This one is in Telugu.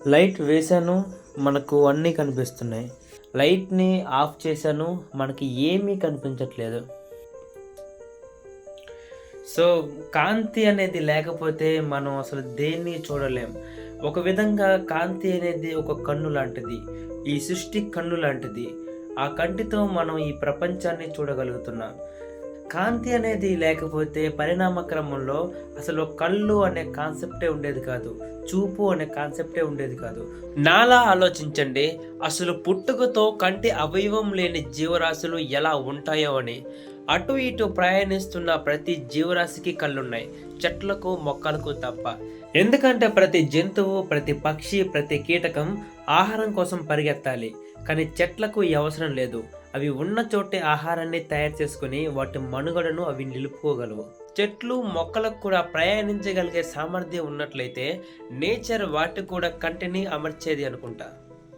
లైట్ వేశాను, మనకు అన్నీ కనిపిస్తున్నాయి. లైట్‌ని ఆఫ్ చేశాను, మనకి ఏమీ కనిపించట్లేదు. సో, కాంతి అనేది లేకపోతే మనం అసలు దేన్ని చూడలేం. ఒక విధంగా కాంతి అనేది ఒక కన్ను లాంటిది. ఈ సృష్టి కన్ను లాంటిది. ఆ కంటితో మనం ఈ ప్రపంచాన్ని చూడగలుగుతున్నాం. కాంతి అనేది లేకపోతే పరిణామ క్రమంలో అసలు కళ్ళు అనే కాన్సెప్టే ఉండేది కాదు. చూపు అనే కాన్సెప్టే ఉండేది కాదు. నాలా ఆలోచించండి, అసలు పుట్టుకతో కంటి అవయవం లేని జీవరాశులు ఎలా ఉంటాయో అని. అటు ఇటు ప్రయాణిస్తున్న ప్రతి జీవరాశికి కళ్ళున్నాయి, చెట్లకు మొక్కలకు తప్ప. ఎందుకంటే ప్రతి జంతువు, ప్రతి పక్షి, ప్రతి కీటకం ఆహారం కోసం పరిగెత్తాలి. కానీ చెట్లకు ఈ అవసరం లేదు. అవి ఉన్న చోటే ఆహారాన్ని తయారు చేసుకుని వాటి మనుగడను అవి నిలుపుకోగలవు. చెట్లు మొక్కలకు కూడా ప్రయాణించగలిగే సామర్థ్యం ఉన్నట్లయితే నేచర్ వాటికి కూడా కంటిని అమర్చేది అనుకుంటా.